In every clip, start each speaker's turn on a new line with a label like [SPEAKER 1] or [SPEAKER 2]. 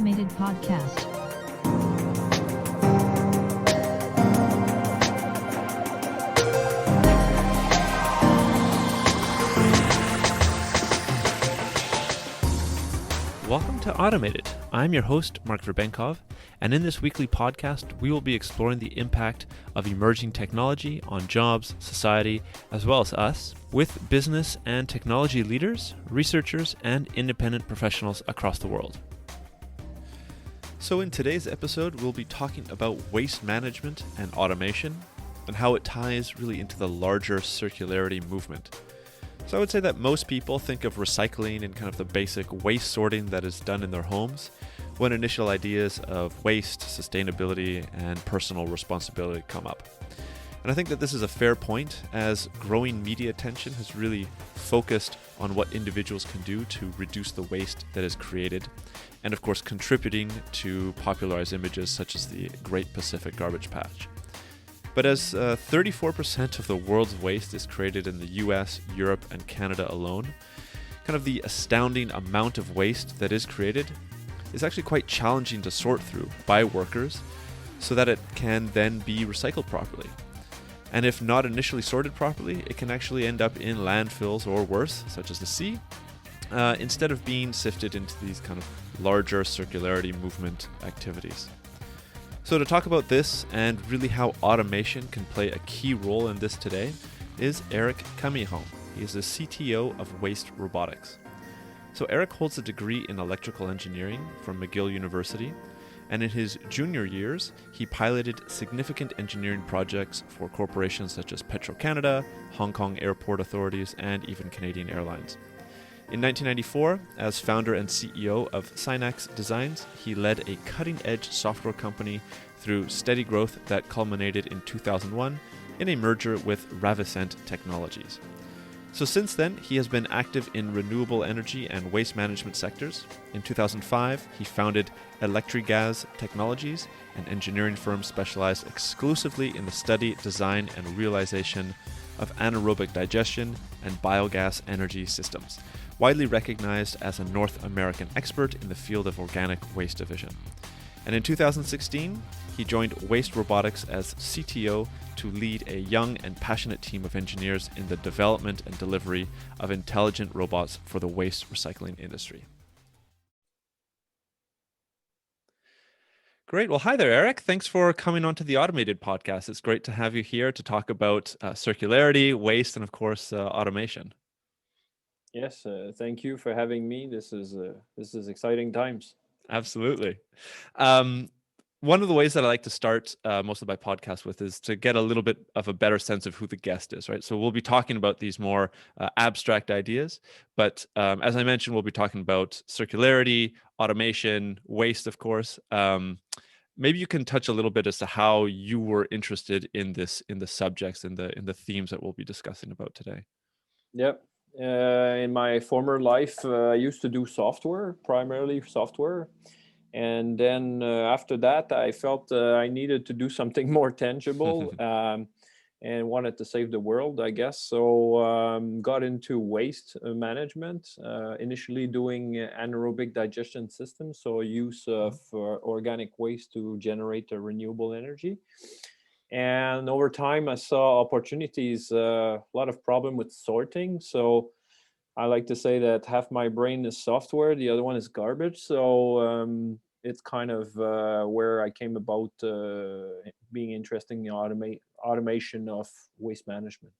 [SPEAKER 1] Automated Podcast.
[SPEAKER 2] Welcome to Automated. I'm your host, Mark Verbenkov, and in this weekly podcast, we will be exploring the impact of emerging technology on jobs, society, as well as us, with business and technology leaders, researchers, and independent professionals across the world. So in today's episode, we'll be talking about waste management and automation, and how it ties really into the larger circularity movement. So I would say that most people think of recycling and kind of the basic waste sorting that is done in their homes when initial ideas of waste, sustainability, and personal responsibility come up. And I think that this is a fair point, as growing media attention has really focused on what individuals can do to reduce the waste that is created, and of course contributing to popularized images such as the Great Pacific Garbage Patch. But as 34% of the world's waste is created in the US, Europe, and Canada alone, kind of the astounding amount of waste that is created is actually quite challenging to sort through by workers so that it can then be recycled properly. And if not initially sorted properly, it can actually end up in landfills or worse, such as the sea, instead of being sifted into these kind of larger circularity movement activities. So to talk about this and really how automation can play a key role in this today is Eric Camirand. He is the CTO of Waste Robotics. So Eric holds a degree in electrical engineering from McGill University, and in his junior years, he piloted significant engineering projects for corporations such as Petro-Canada, Hong Kong airport authorities, and even Canadian Airlines. In 1994, as founder and CEO of Synax Designs, he led a cutting-edge software company through steady growth that culminated in 2001 in a merger with Ravicent Technologies. So since then, he has been active in renewable energy and waste management sectors. In 2005, he founded Electrigas Technologies, an engineering firm specialized exclusively in the study, design, and realization of anaerobic digestion and biogas energy systems, widely recognized as a North American expert in the field of organic waste division. And in 2016, he joined Waste Robotics as CTO to lead a young and passionate team of engineers in the development and delivery of intelligent robots for the waste recycling industry. Great. Well, hi there, Eric. Thanks for coming on to the Automated Podcast. It's great to have you here to talk about circularity, waste, and of course, automation.
[SPEAKER 3] Yes, thank you for having me. This is exciting times.
[SPEAKER 2] Absolutely. One of the ways that I like to start most of my podcasts with is to get a little bit of a better sense of who the guest is, right? So we'll be talking about these more abstract ideas, but as I mentioned, we'll be talking about circularity, automation, waste, of course. Maybe you can touch a little bit as to how you were interested in this, in the subjects, in the themes that we'll be discussing about today.
[SPEAKER 3] Yep. In my former life, I used to do software, primarily software. And then after that, I felt I needed to do something more tangible and wanted to save the world, I guess. So got into waste management, initially doing anaerobic digestion systems, so use of organic waste to generate renewable energy. And over time, I saw opportunities, a lot of problem with sorting. So I like to say that half my brain is software, the other one is garbage. So it's kind of where I came about being interested in automation of waste management.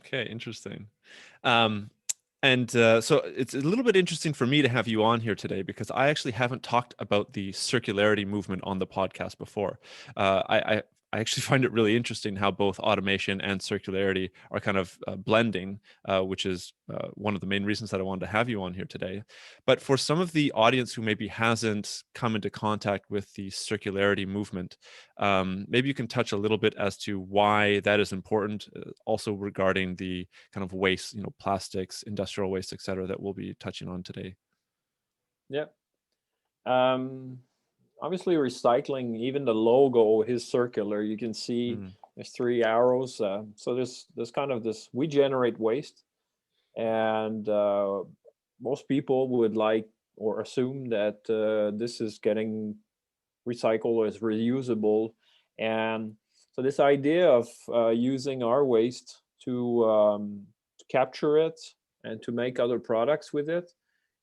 [SPEAKER 2] Okay, interesting. So it's a little bit interesting for me to have you on here today because I actually haven't talked about the circularity movement on the podcast before. I actually find it really interesting how both automation and circularity are kind of blending, which is one of the main reasons that I wanted to have you on here today. But for some of the audience who maybe hasn't come into contact with the circularity movement, maybe you can touch a little bit as to why that is important, also regarding the kind of waste, plastics, industrial waste, et cetera, that we'll be touching on today.
[SPEAKER 3] Yeah. Obviously, recycling, even the logo is circular. You can see there's 3 arrows. So there's kind of this, we generate waste. And most people would like or assume that this is getting recycled or is reusable. And so this idea of using our waste to capture it and to make other products with it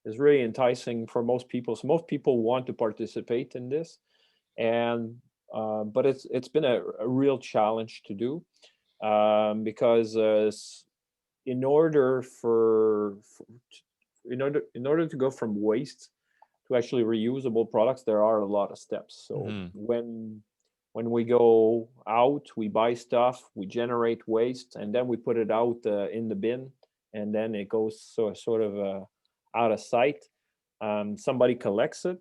[SPEAKER 3] is really enticing for most people. So most people want to participate in this, and but it's been a real challenge to do, because in order in order to go from waste to actually reusable products, there are a lot of steps. So
[SPEAKER 2] Hmm.
[SPEAKER 3] when we go out, we buy stuff, we generate waste, and then we put it out in the bin, and then it goes sort of out of sight. Somebody collects it.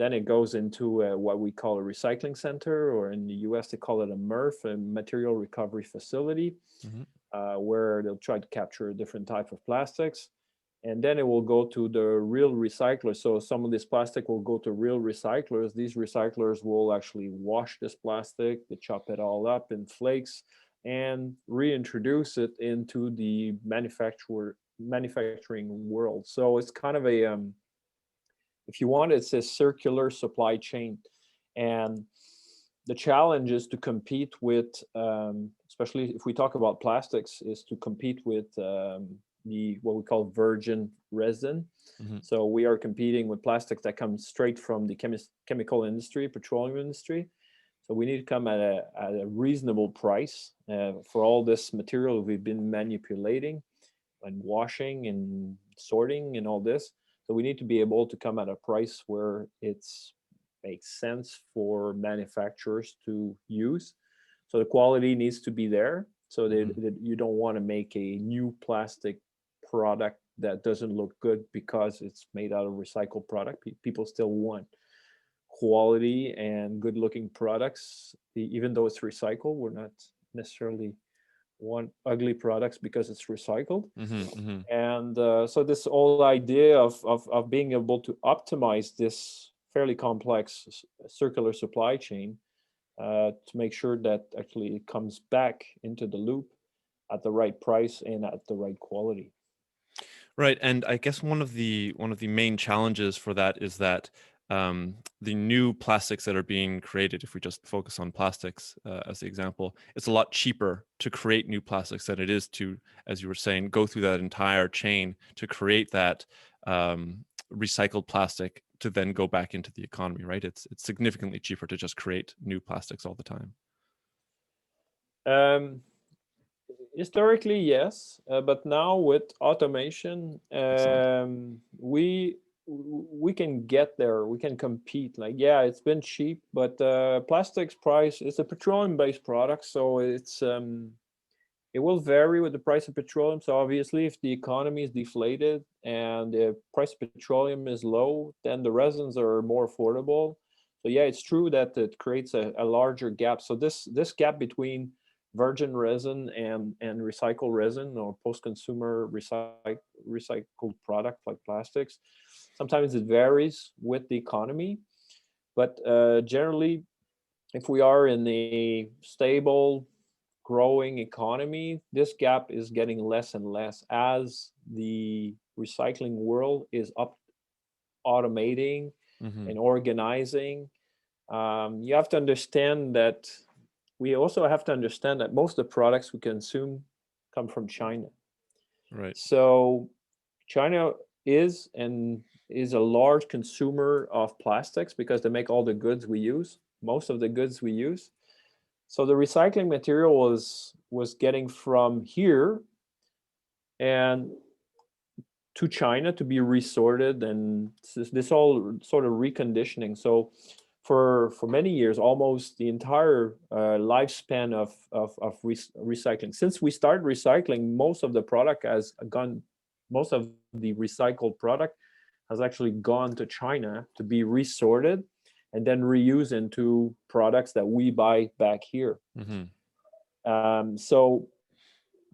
[SPEAKER 3] Then it goes into what we call a recycling center, or in the US, they call it a MRF, a material recovery facility,
[SPEAKER 2] Hmm.
[SPEAKER 3] where they'll try to capture different type of plastics. And then it will go to the real recyclers. So some of this plastic will go to real recyclers. These recyclers will actually wash this plastic, they chop it all up in flakes, and reintroduce it into the manufacturing world. So it's kind of a if you want, it's a circular supply chain. And the challenge is to compete with, especially if we talk about plastics, is to compete with the what we call virgin resin.
[SPEAKER 2] Hmm.
[SPEAKER 3] So we are competing with plastics that come straight from the chemical industry, petroleum industry. So we need to come at a reasonable price for all this material we've been manipulating and washing and sorting and all this. So we need to be able to come at a price where it's makes sense for manufacturers to use. So the quality needs to be there. So that you don't want to make a new plastic product that doesn't look good because it's made out of recycled product. People still want quality and good looking products, even though it's recycled. We're not necessarily want ugly products because it's recycled.
[SPEAKER 2] Hmm. Hmm.
[SPEAKER 3] And so this whole idea of being able to optimize this fairly complex circular supply chain, to make sure that actually it comes back into the loop at the right price and at the right quality.
[SPEAKER 2] Right, and I guess one of the main challenges for that is that the new plastics that are being created, if we just focus on plastics as the example, it's a lot cheaper to create new plastics than it is to, as you were saying, go through that entire chain to create that recycled plastic to then go back into the economy. Right, it's significantly cheaper to just create new plastics all the time.
[SPEAKER 3] Um, Historically, yes, but now with automation,
[SPEAKER 2] Excellent.
[SPEAKER 3] we can get there. We can compete. Like, yeah, it's been cheap, but plastics price is a petroleum-based product, so it will vary with the price of petroleum. So obviously, if the economy is deflated and the price of petroleum is low, then the resins are more affordable. So yeah, it's true that it creates a larger gap. So this gap between virgin resin and recycled resin or post-consumer recycled product like plastics, sometimes it varies with the economy. But generally, if we are in a stable growing economy, this gap is getting less and less as the recycling world is up automating
[SPEAKER 2] Hmm.
[SPEAKER 3] and organizing. You have to understand that we also have to understand that most of the products we consume come from China.
[SPEAKER 2] Right.
[SPEAKER 3] So China is a large consumer of plastics because they make all the goods we use, most of the goods we use. So the recycling material was getting from here and to China to be resorted, and this all sort of reconditioning. So for many years, almost the entire lifespan of recycling, since we started recycling, most of the product has gone, most of the recycled product has actually gone to China to be resorted and then reused into products that we buy back here.
[SPEAKER 2] Hmm.
[SPEAKER 3] So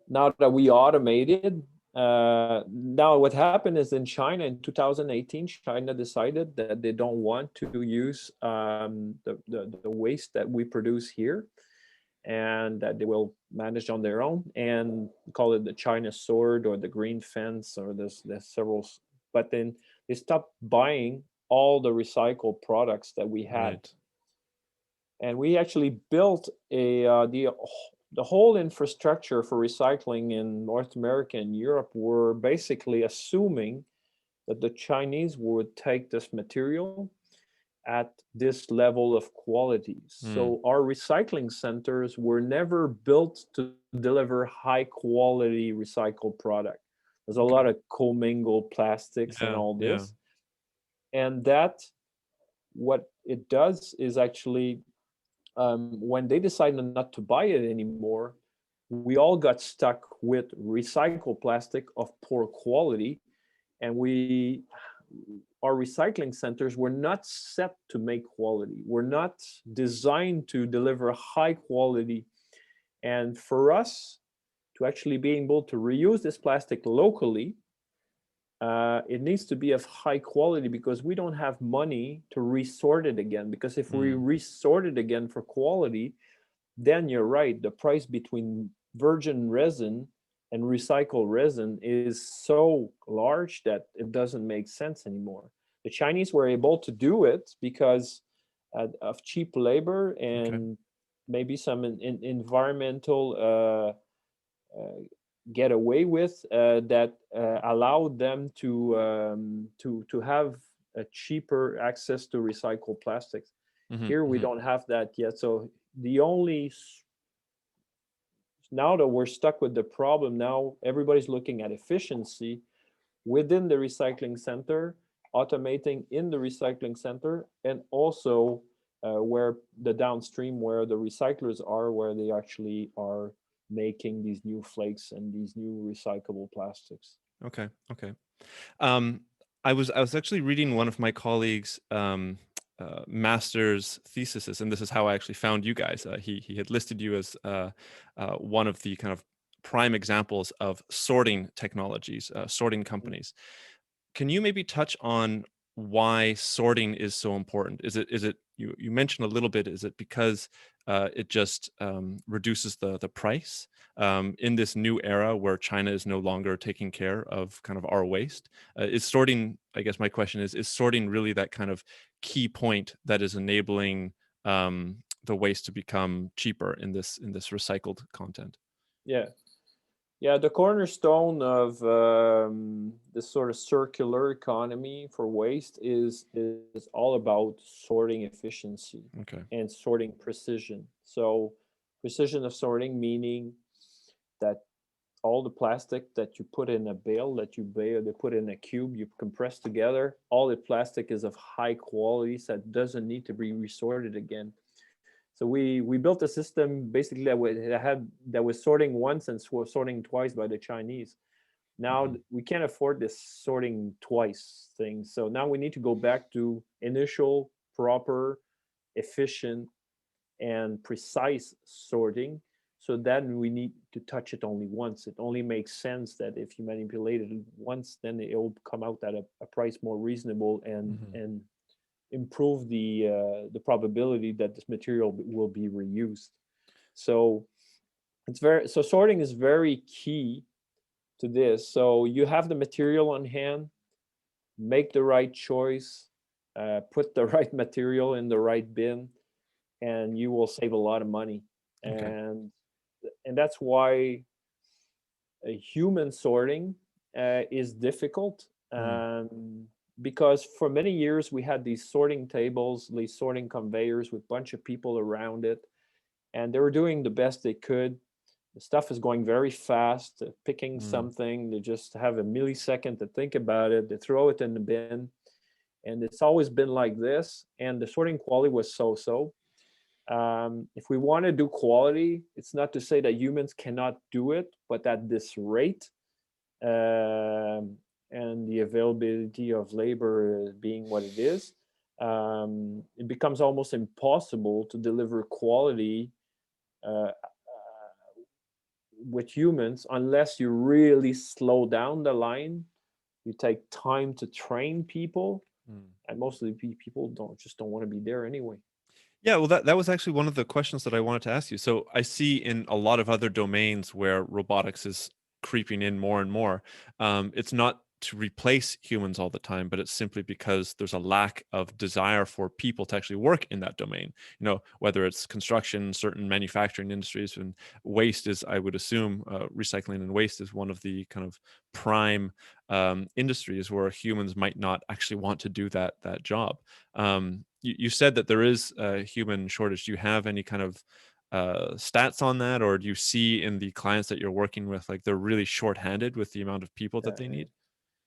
[SPEAKER 3] now that we automated, now what happened is in China in 2018, China decided that they don't want to use the waste that we produce here, and that they will manage on their own and call it the China sword or the green fence, or there's several. But then they stopped buying all the recycled products that we had.
[SPEAKER 2] Right.
[SPEAKER 3] And we actually built the whole infrastructure for recycling in North America and Europe were basically assuming that the Chinese would take this material at this level of quality.
[SPEAKER 2] Mm.
[SPEAKER 3] So our recycling centers were never built to deliver high quality recycled product. There's a
[SPEAKER 2] Okay.
[SPEAKER 3] lot of commingled plastics and
[SPEAKER 2] Yeah.
[SPEAKER 3] all
[SPEAKER 2] Yeah.
[SPEAKER 3] this. And that, what it does is actually, when they decided not to buy it anymore, we all got stuck with recycled plastic of poor quality. And our recycling centers were not set to make quality. We're not designed to deliver high quality. And for us to actually be able to reuse this plastic locally, it needs to be of high quality because we don't have money to resort it again. Because if we
[SPEAKER 2] Mm.
[SPEAKER 3] resort it again for quality, then you're right. The price between virgin resin and recycled resin is so large that it doesn't make sense anymore. The Chinese were able to do it because of cheap labor
[SPEAKER 2] Okay.
[SPEAKER 3] and maybe some environmental get away with that allowed them to have a cheaper access to recycled plastics.
[SPEAKER 2] Hmm.
[SPEAKER 3] Here we
[SPEAKER 2] Hmm.
[SPEAKER 3] don't have that yet. So the only now that we're stuck with the problem, now everybody's looking at efficiency within the recycling center, automating in the recycling center, and also where the downstream, where the recyclers are, where they actually are making these new flakes and these new recyclable plastics.
[SPEAKER 2] Okay. Okay. Um, I was actually reading one of my colleagues' master's theses, and this is how I actually found you guys. He had listed you as one of the kind of prime examples of sorting technologies, sorting companies. Can you maybe touch on why sorting is so important? Is it you mentioned a little bit? Is it because it just reduces the price in this new era where China is no longer taking care of kind of our waste? Is sorting? I guess my question is sorting really that kind of key point that is enabling the waste to become cheaper in this recycled content?
[SPEAKER 3] Yeah. Yeah, the cornerstone of this sort of circular economy for waste is all about sorting efficiency
[SPEAKER 2] Okay.
[SPEAKER 3] and sorting precision. So precision of sorting meaning that all the plastic that you put in a bale, that they put in a cube, you compress together, all the plastic is of high quality, so it doesn't need to be resorted again. So we built a system basically that was sorting once and sorting twice by the Chinese. Now
[SPEAKER 2] Hmm.
[SPEAKER 3] we can't afford this sorting twice thing. So now we need to go back to initial, proper, efficient, and precise sorting. So then we need to touch it only once. It only makes sense that if you manipulate it once, then it will come out at a price more reasonable
[SPEAKER 2] Hmm.
[SPEAKER 3] and improve the probability that this material will be reused. So sorting is very key to this. So you have the material on hand, make the right choice, put the right material in the right bin, and you will save a lot of money.
[SPEAKER 2] Okay.
[SPEAKER 3] And that's why human sorting is difficult,
[SPEAKER 2] Mm.
[SPEAKER 3] because for many years we had these sorting tables, these sorting conveyors with a bunch of people around it, and they were doing the best they could. The stuff is going very fast, picking
[SPEAKER 2] Mm.
[SPEAKER 3] something, they just have a millisecond to think about it, they throw it in the bin, and it's always been like this. And the sorting quality was so. If we want to do quality, it's not to say that humans cannot do it, but at this rate, and the availability of labor being what it is, it becomes almost impossible to deliver quality uh, with humans unless you really slow down the line. You take time to train people,
[SPEAKER 2] Mm.
[SPEAKER 3] and most of the people don't want to be there anyway.
[SPEAKER 2] Yeah, well, that was actually one of the questions that I wanted to ask you. So I see in a lot of other domains where robotics is creeping in more and more, it's not to replace humans all the time, but it's simply because there's a lack of desire for people to actually work in that domain. Whether it's construction, certain manufacturing industries, and waste is, I would assume, recycling and waste is one of the kind of prime industries where humans might not actually want to do that job. You said that there is a human shortage. Do you have any kind of stats on that, or do you see in the clients that you're working with, like they're really shorthanded with the amount of people that they need?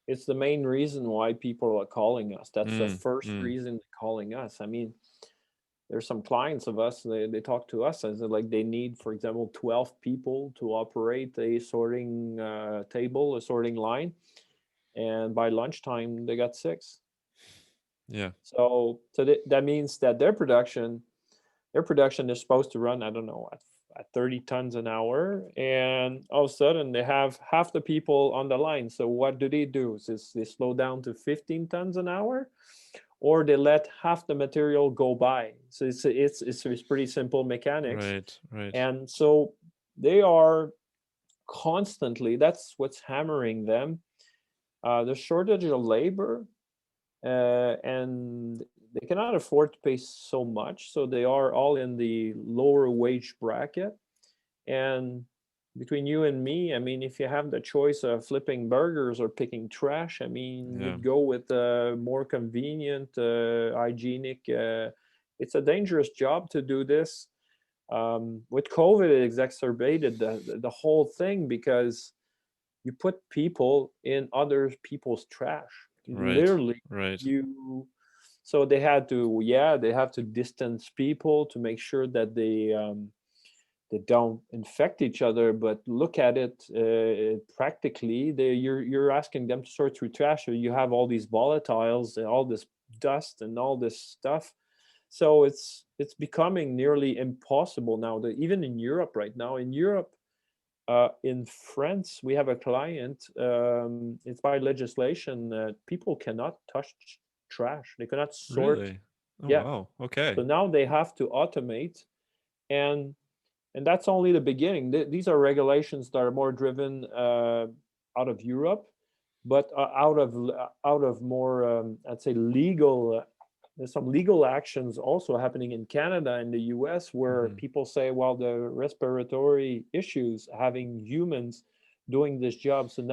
[SPEAKER 3] It's the main reason why people are calling us. That's the
[SPEAKER 2] Mm,
[SPEAKER 3] first
[SPEAKER 2] mm,
[SPEAKER 3] reason they're calling us. I mean, there's some clients of us, they talk to us as like they need, for example, 12 people to operate a sorting table, a sorting line. And by lunchtime, they got six.
[SPEAKER 2] yeah,
[SPEAKER 3] So that means that their production is supposed to run, I don't know, at 30 tons an hour, and all of a sudden they have half the people on the line. So what do? Is they slow down to 15 tons an hour, or they let half the material go by. So it's pretty simple mechanics.
[SPEAKER 2] right, right.
[SPEAKER 3] And so they are constantly, that's what's hammering them, the shortage of labor, and they cannot afford to pay so much, so they are all in the lower wage bracket. And between you and me, I mean, if you have the choice of flipping burgers or picking trash, I mean,
[SPEAKER 2] Yeah,
[SPEAKER 3] you'd go with a more convenient, hygienic. It's a dangerous job to do this. With COVID, it exacerbated the whole thing, because you put people in other people's trash.
[SPEAKER 2] right,
[SPEAKER 3] Literally,
[SPEAKER 2] right.
[SPEAKER 3] you. So they had to, yeah, they have to distance people to make sure that they don't infect each other. But look at it, practically, you're asking them to sort through trash. So you have all these volatiles and all this dust and all this stuff. So it's becoming nearly impossible now. That even in Europe right now, in France, we have a client. It's by legislation that people cannot touch trash. They cannot sort.
[SPEAKER 2] Really? Oh,
[SPEAKER 3] Yeah.
[SPEAKER 2] wow. Okay.
[SPEAKER 3] So now they have to automate, and that's only the beginning. These are regulations that are more driven out of Europe, but out of more, I'd say, legal. There's some legal actions also happening in Canada and the US, where
[SPEAKER 2] Hmm.
[SPEAKER 3] people say, well, the respiratory issues having humans doing this job. So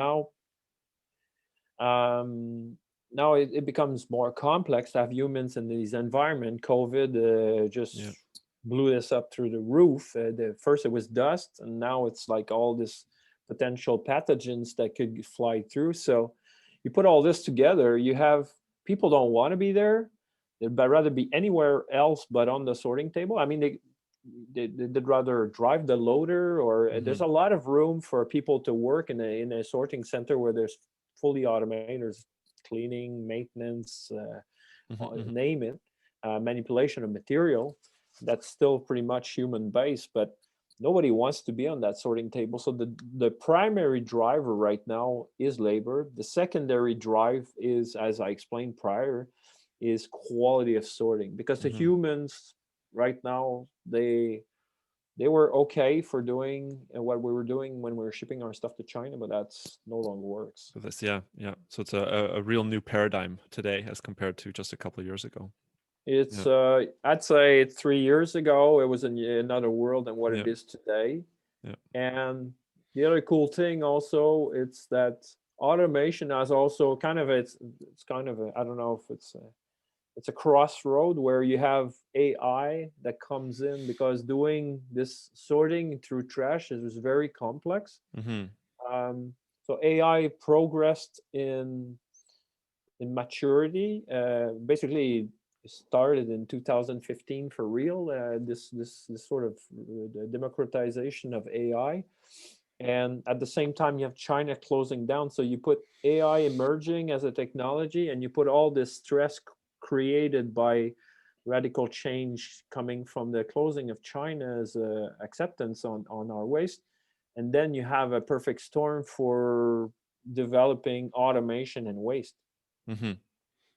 [SPEAKER 3] um, now it becomes more complex to have humans in these environment. COVID
[SPEAKER 2] Yeah.
[SPEAKER 3] just blew this up through the roof. First it was dust, and now it's like all this potential pathogens that could fly through. So you put all this together, you have people don't want to be there. They'd rather be anywhere else but on the sorting table. I mean, they'd rather drive the loader, or
[SPEAKER 2] Hmm.
[SPEAKER 3] there's a lot of room for people to work in a sorting center where there's fully automators, cleaning, maintenance,
[SPEAKER 2] Hmm. Hmm.
[SPEAKER 3] name it, manipulation of material. That's still pretty much human based, but nobody wants to be on that sorting table. So the primary driver right now is labor. The secondary drive is, as I explained prior, is quality of sorting, because the
[SPEAKER 2] Hmm.
[SPEAKER 3] humans right now, they were okay for doing what we were doing when we were shipping our stuff to China, but that's no longer works.
[SPEAKER 2] So that's, yeah, yeah. So it's a real new paradigm today as compared to just a couple of years ago.
[SPEAKER 3] It's
[SPEAKER 2] Yeah.
[SPEAKER 3] I'd say 3 years ago it was another world than what
[SPEAKER 2] Yeah.
[SPEAKER 3] it is today.
[SPEAKER 2] Yeah.
[SPEAKER 3] And the other cool thing also, it's that automation has also kind of it's kind of a, I don't know if it's a crossroad where you have AI that comes in, because doing this sorting through trash is very complex.
[SPEAKER 2] Hmm.
[SPEAKER 3] Um, so AI progressed in maturity. Basically, started in 2015 for real. This sort of democratization of AI, and at the same time, you have China closing down. So you put AI emerging as a technology, and you put all this stress created by radical change coming from the closing of China's acceptance on our waste, and then you have a perfect storm for developing automation and waste.
[SPEAKER 2] Hmm.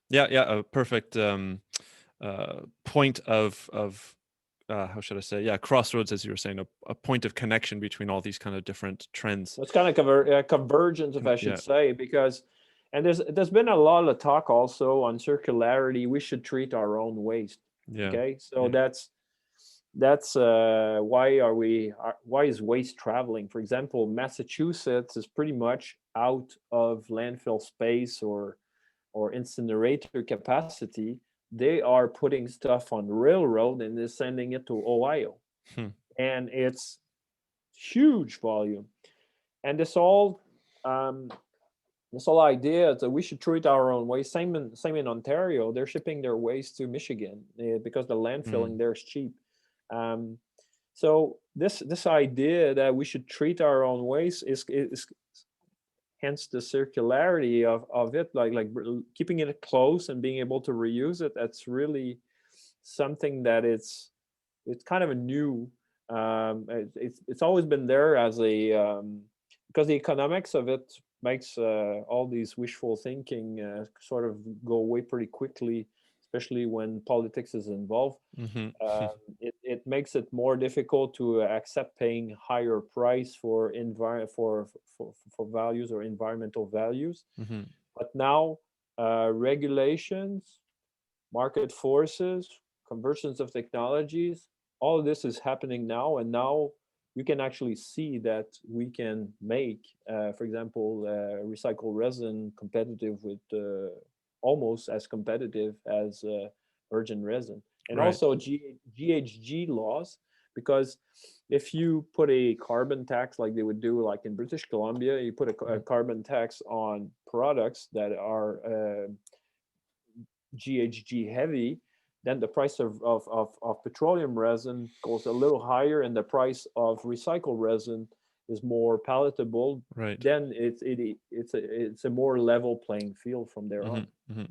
[SPEAKER 2] Yeah. Yeah. A perfect point of how should I say? Yeah, crossroads, as you were saying, a point of connection between all these kind of different trends.
[SPEAKER 3] It's kind of a convergence, if I should
[SPEAKER 2] Yeah.
[SPEAKER 3] say, because And there's been a lot of talk also on circularity. We should treat our own waste.
[SPEAKER 2] Yeah.
[SPEAKER 3] Okay, so
[SPEAKER 2] Yeah.
[SPEAKER 3] that's why is waste traveling? For example, Massachusetts is pretty much out of landfill space or incinerator capacity. They are putting stuff on railroad and they're sending it to Ohio,
[SPEAKER 2] Hmm.
[SPEAKER 3] and it's huge volume. And um, this whole idea that we should treat our own waste. Same in Ontario. They're shipping their waste to Michigan because the landfilling
[SPEAKER 2] Mm.
[SPEAKER 3] there is cheap. Um, so this idea that we should treat our own waste is hence the circularity of it, like keeping it close and being able to reuse it. That's really something that it's kind of a new. It's always been there as a because the economics of it makes all these wishful thinking sort of go away pretty quickly, especially when politics is involved.
[SPEAKER 2] Hmm.
[SPEAKER 3] It makes it more difficult to accept paying higher price for for values or environmental values.
[SPEAKER 2] Hmm.
[SPEAKER 3] But now regulations, market forces, conversions of technologies, all of this is happening now, and now you can actually see that we can make, for example, recycled resin competitive with almost as competitive as virgin resin, and
[SPEAKER 2] Right.
[SPEAKER 3] also GHG laws. Because if you put a carbon tax like they would do, like in British Columbia, you put a
[SPEAKER 2] Mhm.
[SPEAKER 3] carbon tax on products that are GHG heavy, then the price of petroleum resin goes a little higher, and the price of recycled resin is more palatable.
[SPEAKER 2] Right.
[SPEAKER 3] Then it's a more level playing field from there
[SPEAKER 2] Hmm.
[SPEAKER 3] on.
[SPEAKER 2] Hmm.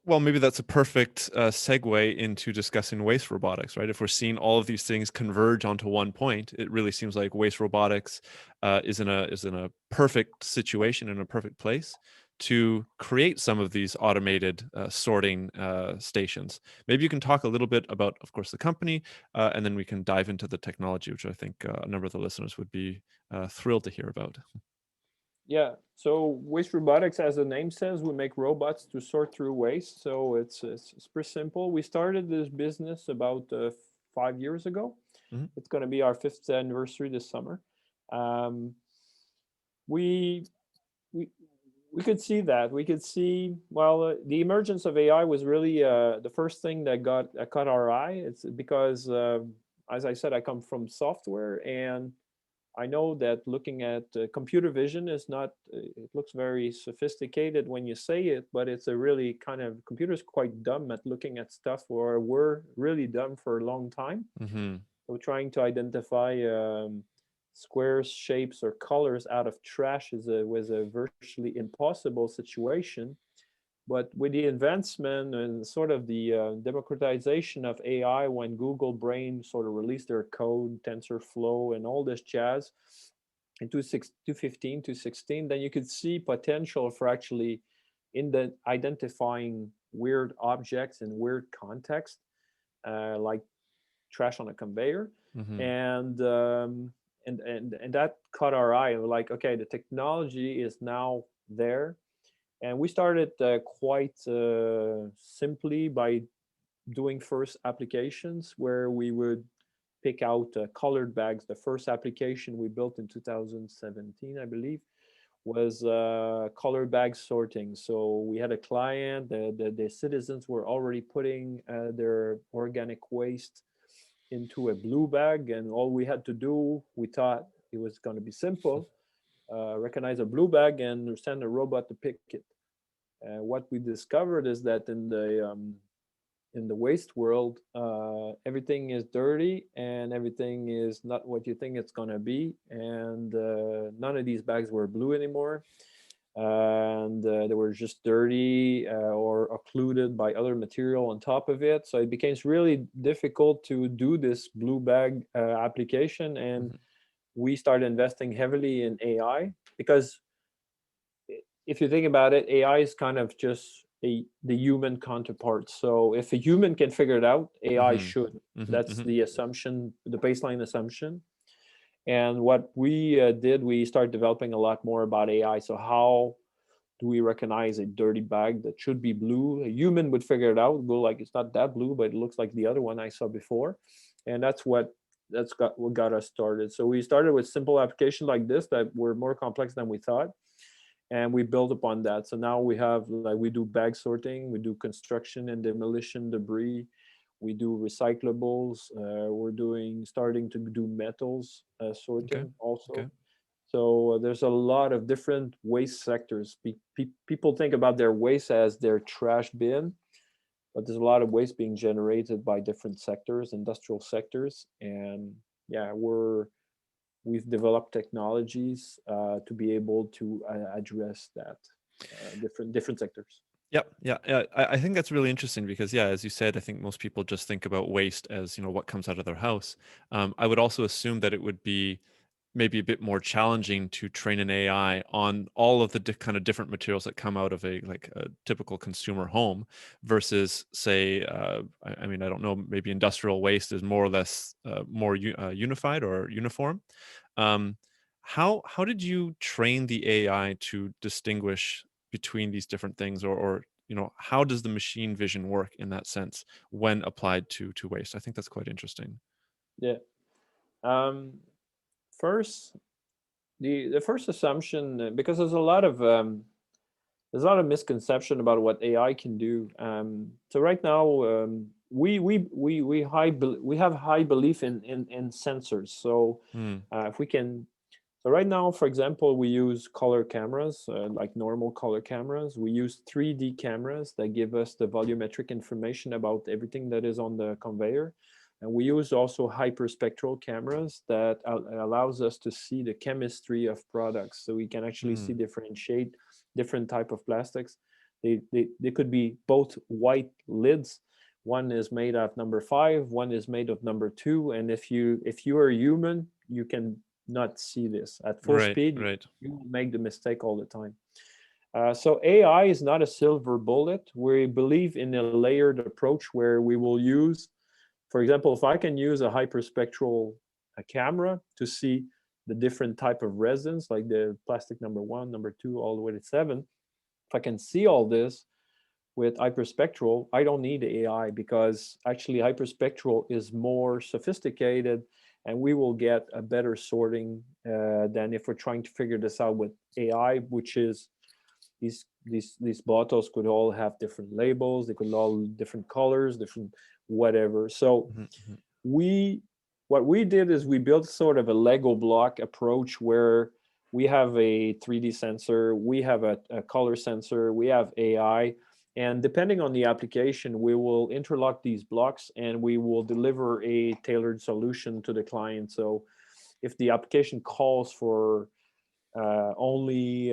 [SPEAKER 2] Well, maybe that's a perfect segue into discussing waste robotics, right? If we're seeing all of these things converge onto one point, it really seems like waste robotics is in a perfect situation, in a perfect place to create some of these automated sorting stations. Maybe you can talk a little bit about, of course, the company, and then we can dive into the technology, which I think a number of the listeners would be thrilled to hear about.
[SPEAKER 3] Yeah. So waste robotics, as the name says, we make robots to sort through waste. So it's pretty simple. We started this business about 5 years ago.
[SPEAKER 2] Hmm.
[SPEAKER 3] It's going to be our fifth anniversary this summer. Um, we we we could see that. We could see, well, the emergence of AI was really the first thing that caught our eye. It's because, as I said, I come from software, and I know that looking at computer vision is not. It looks very sophisticated when you say it, but it's a really kind of computers quite dumb at looking at stuff, or were really dumb for a long time.
[SPEAKER 2] Hmm.
[SPEAKER 3] So trying to identify squares, shapes, or colors out of trash was a virtually impossible situation. But with the advancement and sort of the democratization of AI, when Google Brain sort of released their code, TensorFlow, and all this jazz in 2015 to 16, then you could see potential for actually in the identifying weird objects in weird context, like trash on a conveyor,
[SPEAKER 2] Hmm.
[SPEAKER 3] and and that caught our eye. We're like, okay, the technology is now there, and we started quite simply by doing first applications where we would pick out colored bags. The first application we built in 2017, I believe, was colored bag sorting. So we had a client, the citizens were already putting their organic waste into a blue bag, and all we had to do, we thought it was going to be simple, recognize a blue bag and send a robot to pick it. What we discovered is that in the waste world, everything is dirty and everything is not what you think it's gonna be, and none of these bags were blue anymore, and they were just dirty or occluded by other material on top of it. So it became really difficult to do this blue bag application, and
[SPEAKER 2] Hmm.
[SPEAKER 3] we started investing heavily in AI because if you think about it, AI is kind of just the human counterpart. So if a human can figure it out, AI
[SPEAKER 2] Hmm.
[SPEAKER 3] should.
[SPEAKER 2] Hmm.
[SPEAKER 3] That's
[SPEAKER 2] Hmm.
[SPEAKER 3] the assumption, the baseline assumption. And what we did, we started developing a lot more about AI. So how do we recognize a dirty bag that should be blue? A human would figure it out, go like, it's not that blue, but it looks like the other one I saw before. And that's got what got us started. So we started with simple applications like this that were more complex than we thought, and we build upon that. So now we have, like, we do bag sorting, we do construction and demolition debris, we do recyclables, we're doing starting to do metals
[SPEAKER 2] Okay.
[SPEAKER 3] sorting
[SPEAKER 2] Okay.
[SPEAKER 3] also. So there's a lot of different waste sectors. People think about their waste as their trash bin, but there's a lot of waste being generated by different sectors, industrial sectors. And yeah, we've developed technologies to be able to address that, different sectors.
[SPEAKER 2] Yep. Yeah. Yeah. I think that's really interesting because, yeah, as you said, I think most people just think about waste as, what comes out of their house. I would also assume that it would be maybe a bit more challenging to train an AI on all of the kind of different materials that come out of a typical consumer home versus, say, I mean, I don't know, maybe industrial waste is more or less more unified or uniform. Um, how did you train the AI to distinguish between these different things, or how does the machine vision work in that sense when applied to waste? I think that's quite interesting.
[SPEAKER 3] Yeah. Um, First, the first assumption, because there's a lot of misconception about what AI can do. So right now, we have high belief in sensors. So
[SPEAKER 2] Hmm.
[SPEAKER 3] if we can, so right now, for example, we use color cameras, like normal color cameras. We use 3D cameras that give us the volumetric information about everything that is on the conveyor. And we use also hyperspectral cameras that allows us to see the chemistry of products. So we can actually see
[SPEAKER 2] Hmm.
[SPEAKER 3] differentiate different type of plastics. They could be both white lids. One is made of number 5, one is made of number 2. And if you are human, you can not see this at full
[SPEAKER 2] Right.
[SPEAKER 3] speed.
[SPEAKER 2] Right.
[SPEAKER 3] You will make the mistake all the time. So AI is not a silver bullet. We believe in a layered approach where we will use, for example, if I can use a hyperspectral camera to see the different type of resins, like the plastic number 1, number 2, all the way to 7, if I can see all this with hyperspectral, I don't need AI, because actually hyperspectral is more sophisticated, and we will get a better sorting than if we're trying to figure this out with AI, which is these bottles could all have different labels, they could all different colors, different whatever. So
[SPEAKER 2] Mhm, mhm.
[SPEAKER 3] we what we did is we built sort of a Lego block approach where we have a 3D sensor, we have a color sensor, we have AI, and depending on the application, we will interlock these blocks and we will deliver a tailored solution to the client. So if the application calls for only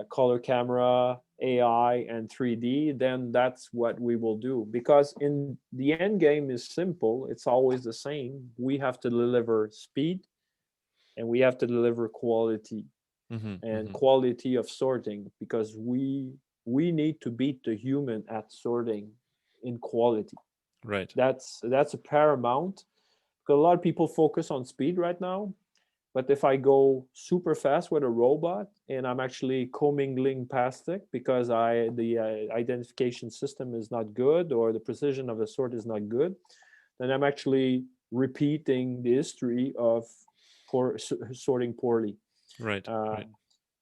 [SPEAKER 3] color camera, AI, and 3D, then that's what we will do. Because in the end game is simple, it's always the same. We have to deliver speed and we have to deliver quality
[SPEAKER 2] Mhm,
[SPEAKER 3] and
[SPEAKER 2] mhm.
[SPEAKER 3] quality of sorting, because we need to beat the human at sorting in quality.
[SPEAKER 2] Right.
[SPEAKER 3] That's a paramount, because a lot of people focus on speed right now. But if I go super fast with a robot and I'm actually commingling plastic because the identification system is not good or the precision of the sort is not good, then I'm actually repeating the history of sorting poorly.
[SPEAKER 2] Right.
[SPEAKER 3] Uh,
[SPEAKER 2] Right.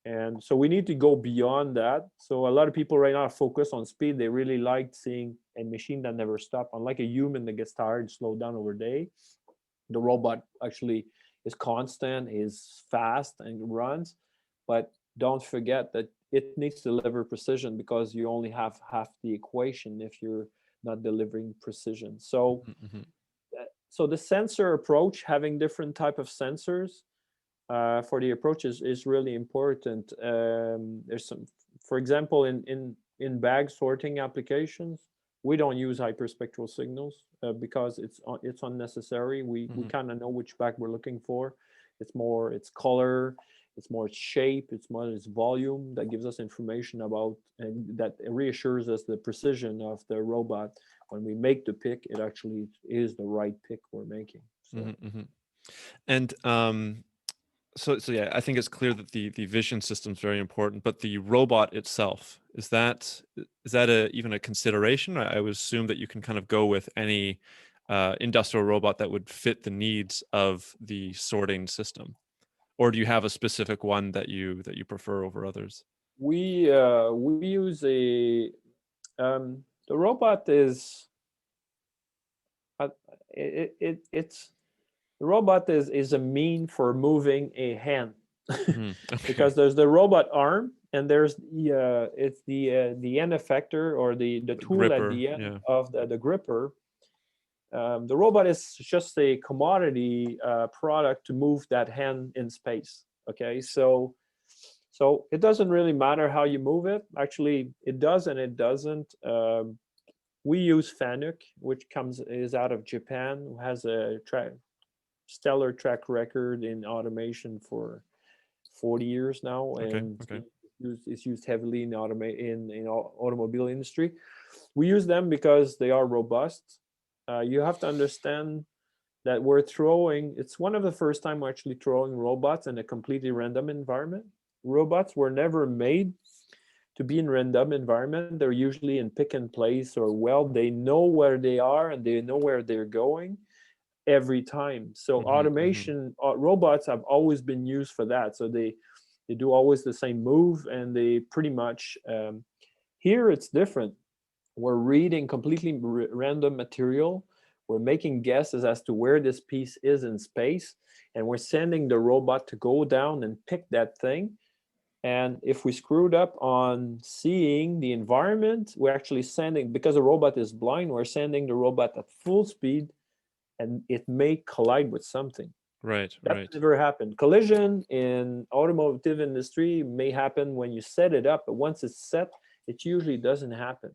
[SPEAKER 3] and so we need to go beyond that. So a lot of people right now focus on speed. They really like seeing a machine that never stops, unlike a human that gets tired, slow down over day. The robot actually is constant, is fast, and runs. But don't forget that it needs to deliver precision, because you only have half the equation if you're not delivering precision. So
[SPEAKER 2] Mhm, mhm.
[SPEAKER 3] so the sensor approach, having different type of sensors for the approach is really important. There's some, for example, in bag sorting applications, we don't use hyperspectral signals because it's unnecessary. We
[SPEAKER 2] Mhm.
[SPEAKER 3] kind of know which bag we're looking for. It's more its color, it's more its shape, it's more its volume that gives us information about, and that reassures us the precision of the robot. When we make the pick, it actually is the right pick we're making. So
[SPEAKER 2] Mhm, mhm. And So yeah, I think it's clear that the vision system is very important, but the robot itself, is that even a consideration? I would assume that you can kind of go with any industrial robot that would fit the needs of the sorting system, or do you have a specific one that you prefer over others?
[SPEAKER 3] We use the robot is uh, it's the robot is a mean for moving a hand.
[SPEAKER 2] Okay.
[SPEAKER 3] Because there's the robot arm and there's the end effector or the
[SPEAKER 2] The
[SPEAKER 3] tool at
[SPEAKER 2] gripper,
[SPEAKER 3] the end
[SPEAKER 2] yeah.
[SPEAKER 3] of the gripper. The robot is just a commodity product to move that hand in space. Okay, so it doesn't really matter how you move it. Actually, it does and it doesn't. We use Fanuc, which is out of Japan, who has a stellar track record in automation for 40 years now,
[SPEAKER 2] Okay.
[SPEAKER 3] and
[SPEAKER 2] Okay.
[SPEAKER 3] it's used heavily in automobile industry. We use them because they are robust. You have to understand that it's one of the first time we're actually throwing robots in a completely random environment. Robots were never made to be in random environment. They're usually in pick and place, or they know where they are and they know where they're going every time. So
[SPEAKER 2] Hmm. Hmm.
[SPEAKER 3] automation robots have always been used for that. So they do always the same move, and they pretty much here it's different. We're reading completely random material. We're making guesses as to where this piece is in space, and we're sending the robot to go down and pick that thing. And if we screwed up on seeing the environment, we're actually sending, because the robot is blind, we're sending the robot at full speed, and it may collide with something.
[SPEAKER 2] Right.
[SPEAKER 3] That's
[SPEAKER 2] Right.
[SPEAKER 3] never happened. Collision in automotive industry may happen when you set it up, but once it's set, it usually doesn't happen.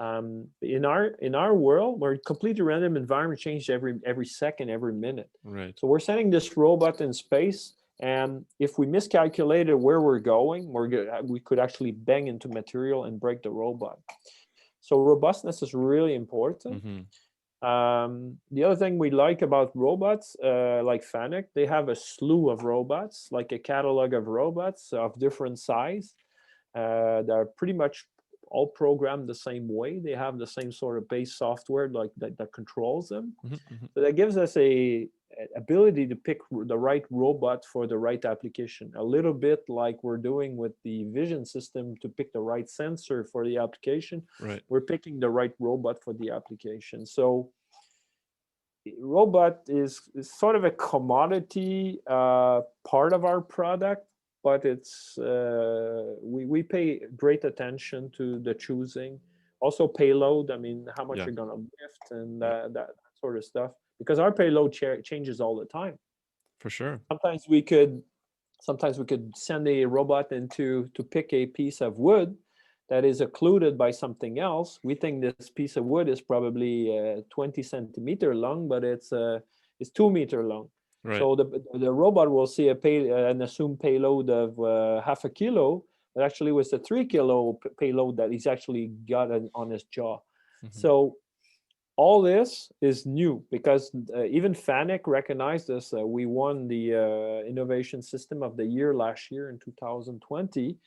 [SPEAKER 3] In our world, where completely random environment changes every second, every minute.
[SPEAKER 2] Right.
[SPEAKER 3] So we're sending this robot in space, and if we miscalculated where we're going, we could actually bang into material and break the robot. So robustness is really important.
[SPEAKER 2] Hmm.
[SPEAKER 3] The other thing we like about robots, like Fanuc, they have a slew of robots, like a catalog of robots of different size. They're pretty much all programmed the same way. They have the same sort of base software like that controls them.
[SPEAKER 2] Hmm. Hmm.
[SPEAKER 3] So that gives us a ability to pick the right robot for the right application. A little bit like we're doing with the vision system to pick the right sensor for the application.
[SPEAKER 2] Right.
[SPEAKER 3] We're picking the right robot for the application. So robot is sort of a commodity part of our product, but we pay great attention to the choosing. Also payload, I mean, how much
[SPEAKER 2] Yeah.
[SPEAKER 3] you're going to lift and
[SPEAKER 2] Yeah.
[SPEAKER 3] that sort of stuff, because our payload changes all the time.
[SPEAKER 2] For sure.
[SPEAKER 3] Sometimes we could send a robot into to pick a piece of wood that is occluded by something else. We think this piece of wood is probably 20 centimeter long, but it's 2 meter long.
[SPEAKER 2] Right.
[SPEAKER 3] So the robot will see an assumed payload of half a kilo, but actually was a 3 kilo payload that he's actually got on his jaw.
[SPEAKER 2] Hmm.
[SPEAKER 3] So all this is new because even Fanuc recognized this. We won the Innovation System of the Year last year in 2020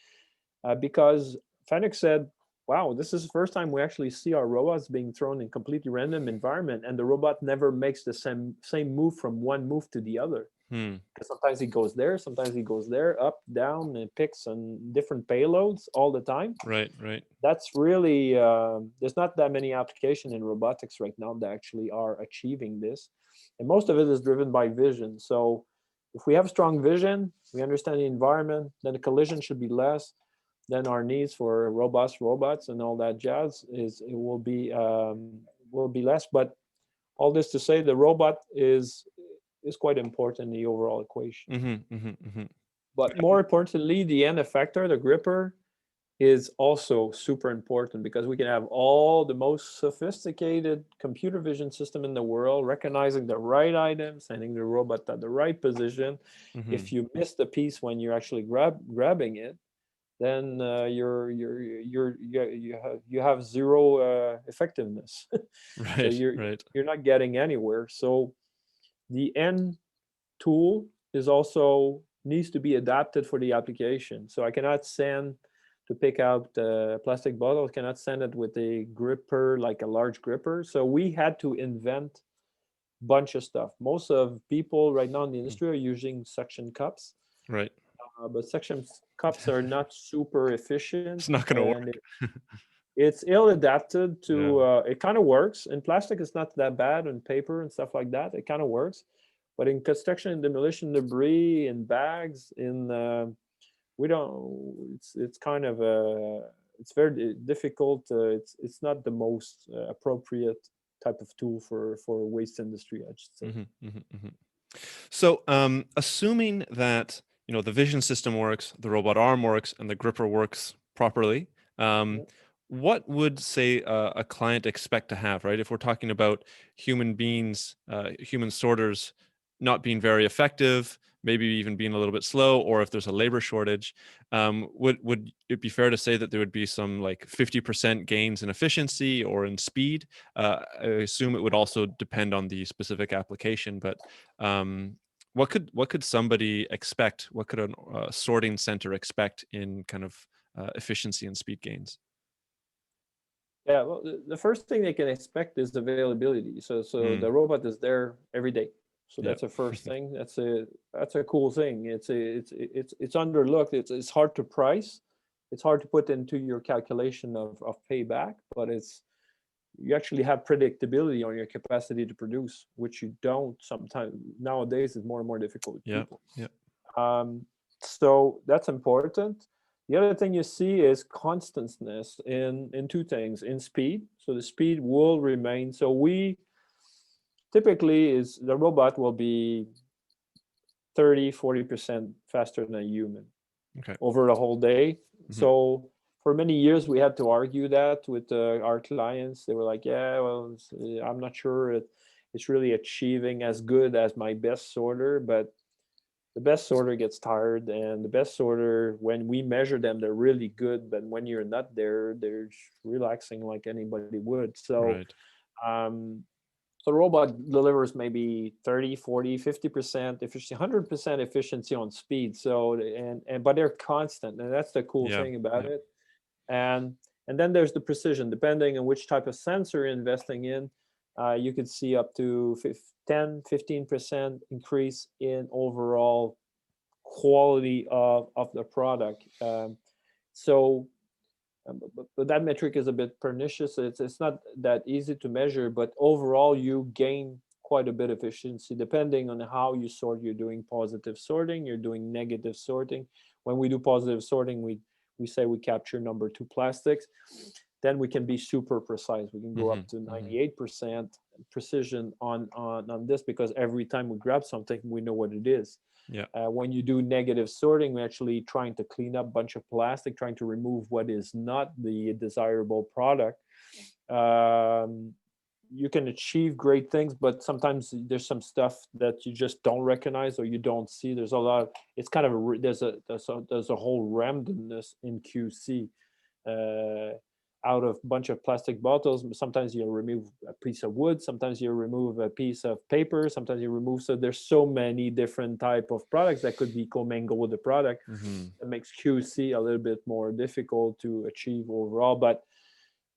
[SPEAKER 3] because Fanuc said, wow, this is the first time we actually see our robots being thrown in completely random environment, and the robot never makes the same move from one move to the other.
[SPEAKER 2] Hmm.
[SPEAKER 3] Because sometimes he goes there, sometimes he goes there, up, down, and picks on different payloads all the time.
[SPEAKER 2] Right. Right.
[SPEAKER 3] That's really there's not that many applications in robotics right now that actually are achieving this, and most of it is driven by vision. So if we have strong vision, we understand the environment, then the collision should be less, then our needs for robust robots and all that jazz will be less. But all this to say, the robot is quite important in the overall equation.
[SPEAKER 2] Hmm. Hmm. Hmm.
[SPEAKER 3] But more importantly, the end effector, the gripper, is also super important because we can have all the most sophisticated computer vision system in the world, recognizing the right items, sending the robot at the right position.
[SPEAKER 2] Hmm.
[SPEAKER 3] If you miss the piece when you're actually grabbing it, then you have zero effectiveness. So
[SPEAKER 2] Right.
[SPEAKER 3] you're
[SPEAKER 2] Right.
[SPEAKER 3] you're not getting anywhere. So the end tool is also needs to be adapted for the application. So I cannot sand to pick out the plastic bottle, cannot sand it with a gripper, like a large gripper. So we had to invent bunch of stuff. Most of people right now in the industry are using suction cups,
[SPEAKER 2] Right.
[SPEAKER 3] but suction cups are not super efficient,
[SPEAKER 2] It's not going to
[SPEAKER 3] and
[SPEAKER 2] work.
[SPEAKER 3] it's ill adapted
[SPEAKER 2] Yeah.
[SPEAKER 3] to. It kind of works in plastic. It's not that bad, and paper and stuff like that. It kind of works, but in construction and demolition debris, in bags, in we don't. It's kind of it's very difficult. It's not the most appropriate type of tool for waste industry, I should say.
[SPEAKER 2] So, assuming that the vision system works, the robot arm works, and the gripper works properly,
[SPEAKER 3] Yeah.
[SPEAKER 2] what would say a client expect to have, right? If we're talking about human beings, human sorters not being very effective, maybe even being a little bit slow, or if there's a labor shortage, would it be fair to say that there would be some like 50% gains in efficiency or in speed? I assume it would also depend on the specific application, but what could somebody expect? What could a sorting center expect in kind of efficiency and speed gains?
[SPEAKER 3] Yeah, well, the first thing they can expect is availability. So
[SPEAKER 2] Mm,
[SPEAKER 3] the robot is there every day. So
[SPEAKER 2] yeah.
[SPEAKER 3] that's the first thing. That's a cool thing. It's underlooked. It's hard to price. It's hard to put into your calculation of payback, but you actually have predictability on your capacity to produce, which you don't sometimes nowadays is more and more difficult with
[SPEAKER 2] Yeah.
[SPEAKER 3] people.
[SPEAKER 2] Yeah.
[SPEAKER 3] Um, so that's important. The other thing you see is constantness in two things: in speed. So the speed will remain. So we typically is the robot will be 30-40% faster than a human
[SPEAKER 2] Okay.
[SPEAKER 3] over the whole day.
[SPEAKER 2] Mhm.
[SPEAKER 3] So for many years we had to argue that with our clients. They were like, yeah, well, I'm not sure it's really achieving as good as my best sorter, but the best sorter gets tired, and the best sorter, when we measure them, they're really good, but when you're not there, they're relaxing like anybody would. So
[SPEAKER 2] Right.
[SPEAKER 3] um, so the robot delivers maybe 30, 40, 50% efficiency, 100% efficiency on speed. So and but they're constant, and that's the cool
[SPEAKER 2] Yeah.
[SPEAKER 3] thing about
[SPEAKER 2] Yeah.
[SPEAKER 3] it. And and then there's the precision. Depending on which type of sensor you're investing in, you could see up to 10-15% increase in overall quality of the product. So but that metric is a bit pernicious. It's not that easy to measure, but overall you gain quite a bit of efficiency depending on how you sort. You're doing positive sorting, you're doing negative sorting. When we do positive sorting, we say we capture number two plastics. Then we can be super precise. We can go
[SPEAKER 2] Hmm.
[SPEAKER 3] up to
[SPEAKER 2] Hmm.
[SPEAKER 3] 98% precision on this, because every time we grab something, we know what it is.
[SPEAKER 2] Yeah.
[SPEAKER 3] When you do negative sorting, we're actually trying to clean up a bunch of plastic, trying to remove what is not the desirable product. Um, you can achieve great things, but sometimes there's some stuff that you just don't recognize or you don't see. There's a lot. It's kind of there's a whole randomness in QC. Uh, Out of a bunch of plastic bottles, sometimes you remove a piece of wood, sometimes you remove a piece of paper, sometimes you remove. So there's so many different type of products that could be commingled with the product.
[SPEAKER 2] Hmm.
[SPEAKER 3] It makes QC a little bit more difficult to achieve overall. But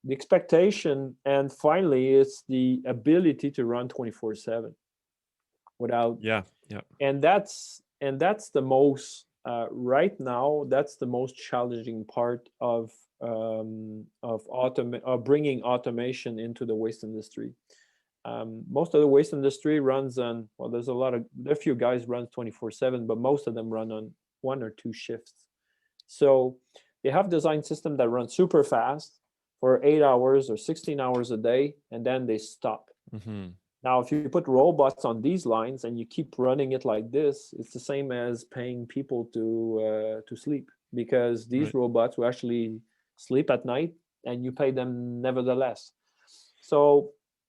[SPEAKER 3] the expectation, and finally, it's the ability to run 24/7 without.
[SPEAKER 2] Yeah. Yeah.
[SPEAKER 3] And that's the most right now. That's the most challenging part of bringing automation into the waste industry. Most of the waste industry runs on, well, there are a few guys runs 24/7, but most of them run on one or two shifts. So they have design system that run super fast for 8 hours or 16 hours a day, and then they stop.
[SPEAKER 2] Hmm.
[SPEAKER 3] Now, if you put robots on these lines and you keep running it like this, it's the same as paying people to sleep, because these
[SPEAKER 2] Right.
[SPEAKER 3] robots will actually sleep at night and you pay them nevertheless. So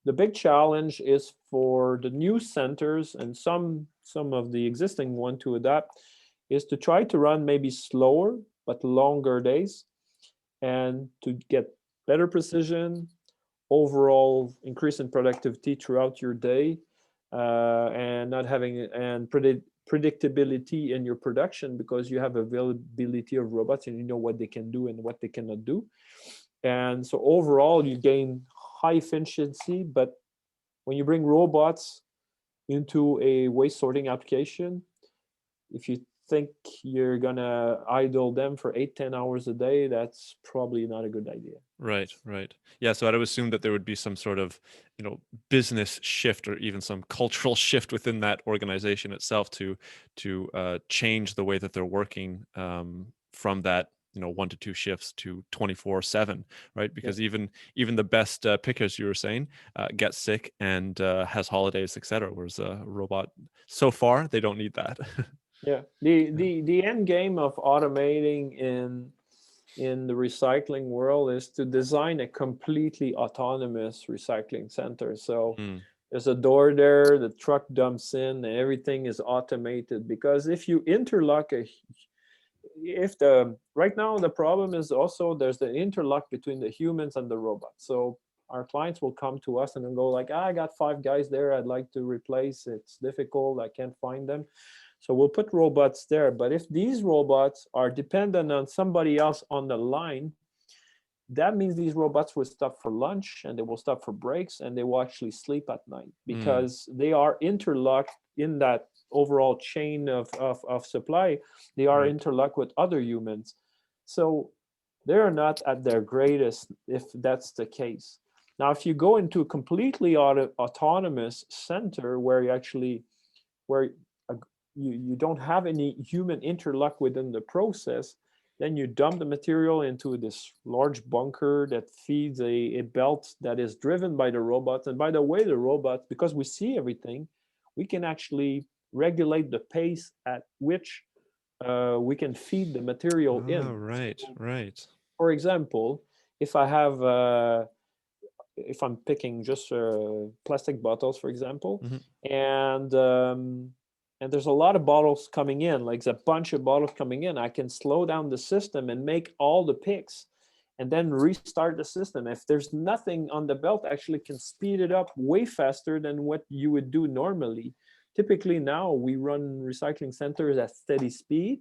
[SPEAKER 3] the big challenge is for the new centers and some of the existing one to adapt, is to try to run maybe slower but longer days, and to get better precision, overall increase in productivity throughout your day, and not having and predictability in your production, because you have availability of robots and you know what they can do and what they cannot do. And so overall you gain high efficiency. But when you bring robots into a waste sorting application, if you think you're gonna idle them for 8-10 hours a day, that's probably not a good idea.
[SPEAKER 2] Right, right. Yeah, so I'd assume that there would be some sort of, business shift or even some cultural shift within that organization itself to change the way that they're working from that, 1 to 2 shifts to 24/7, right?
[SPEAKER 3] Yeah.
[SPEAKER 2] Because even the best pickers, you were saying, get sick and has holidays, etc. Whereas a robot, so far, they don't need that.
[SPEAKER 3] Yeah. The
[SPEAKER 2] Yeah.
[SPEAKER 3] the the end game of automating in the recycling world is to design a completely autonomous recycling center. So
[SPEAKER 2] Mm,
[SPEAKER 3] there's a door there, the truck dumps in, and everything is automated. Because if you interlock a if the right now the problem is also there's the interlock between the humans and the robots. So our clients will come to us and then go like, I got 5 guys there, I'd like to replace, it's difficult, I can't find them. So we'll put robots there. But if these robots are dependent on somebody else on the line, that means these robots will stop for lunch and they will stop for breaks and they will actually sleep at night,
[SPEAKER 2] mm,
[SPEAKER 3] because they are interlocked in that overall chain of supply. They are
[SPEAKER 2] right.
[SPEAKER 3] interlocked with other humans. So they're not at their greatest if that's the case. Now, if you go into a completely autonomous center where you actually where you don't have any human interlock within the process, then you dump the material into this large bunker that feeds a belt that is driven by the robots. And by the way, the robots, because we see everything, we can actually regulate the pace at which we can feed the material
[SPEAKER 2] Oh,
[SPEAKER 3] in.
[SPEAKER 2] right,
[SPEAKER 3] So,
[SPEAKER 2] right.
[SPEAKER 3] for example, if I have if I'm picking just plastic bottles, for example,
[SPEAKER 2] Hmm.
[SPEAKER 3] and and there's a lot of bottles coming in, like a bunch of bottles coming in, I can slow down the system and make all the picks, and then restart the system. If there's nothing on the belt, actually can speed it up way faster than what you would do normally. Typically now we run recycling centers at steady speed,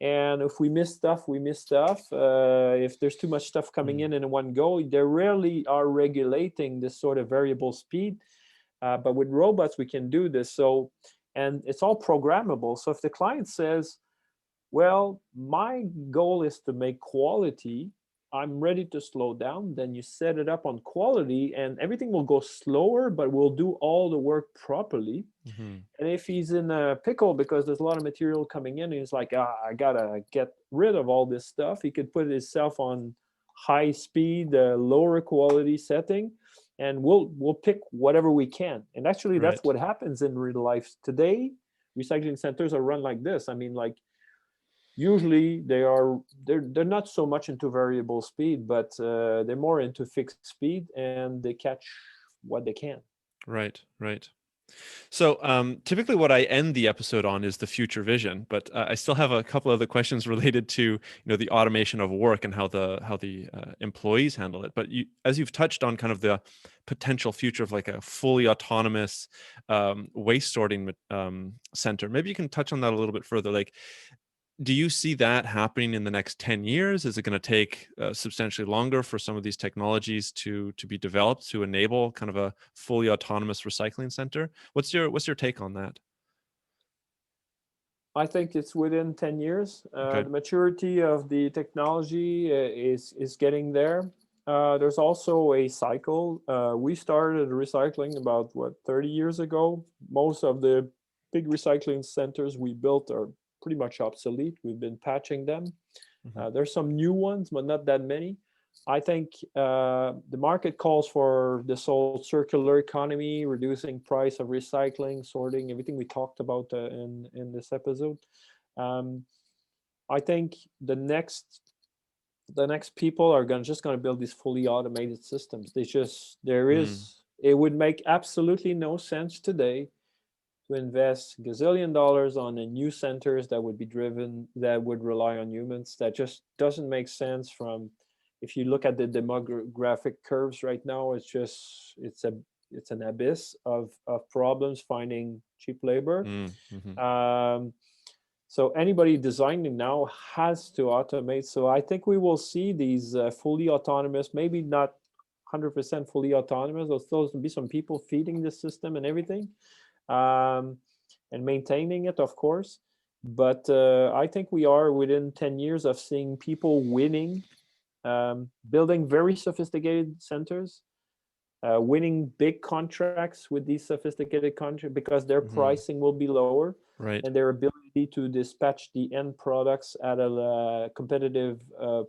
[SPEAKER 3] and if we miss stuff, we miss stuff. If there's too much stuff coming
[SPEAKER 2] Mm,
[SPEAKER 3] in one go, they rarely are regulating this sort of variable speed. But with robots, we can do this. So, and it's all programmable. So if the client says, well, my goal is to make quality, I'm ready to slow down, then you set it up on quality and everything will go slower, but we'll do all the work properly.
[SPEAKER 2] mhm.
[SPEAKER 3] And if he's in a pickle because there's a lot of material coming in, and he's like, I gotta get rid of all this stuff, he could put himself on high speed, lower quality setting, and we'll pick whatever we can. And actually, that's
[SPEAKER 2] Right.
[SPEAKER 3] what happens in real life today. Recycling centers are run like this. I mean, like usually they're not so much into variable speed, but they're more into fixed speed, and they catch what they can.
[SPEAKER 2] Right, right. So, typically, what I end the episode on is the future vision, but I still have a couple other questions related to the automation of work and how the employees handle it. But as you've touched on, kind of the potential future of like a fully autonomous waste sorting center. Maybe you can touch on that a little bit further. Like, do you see that happening in the next 10 years? Is it going to take substantially longer for some of these technologies to be developed to enable kind of a fully autonomous recycling center? What's your take on that?
[SPEAKER 3] I think it's within 10 years.
[SPEAKER 2] Okay.
[SPEAKER 3] The maturity of the technology is getting there. There's also a cycle. We started recycling about, what, 30 years ago. Most of the big recycling centers we built are pretty much obsolete. We've been patching them.
[SPEAKER 2] Mhm.
[SPEAKER 3] There's some new ones, but not that many. I think the market calls for this whole circular economy, reducing price of recycling, sorting, everything we talked about in this episode. Um, I think the next people are just going to build these fully automated systems.
[SPEAKER 2] Mm,
[SPEAKER 3] It would make absolutely no sense today to invest gazillion dollars on a new centers that would be driven, that would rely on humans. That just doesn't make sense. From If you look at the demographic curves right now, it's it's an abyss of problems finding cheap labor.
[SPEAKER 2] Mm-hmm.
[SPEAKER 3] Um, so anybody designing now has to automate. So I think we will see these fully autonomous, maybe not 100% fully autonomous. There'll still be some people feeding the system and everything, um, and maintaining it, of course. But I think we are within 10 years of seeing people winning, building very sophisticated centers, winning big contracts with these sophisticated contracts because their
[SPEAKER 2] Mm-hmm.
[SPEAKER 3] pricing will be lower,
[SPEAKER 2] Right.
[SPEAKER 3] and their ability to dispatch the end products at a competitive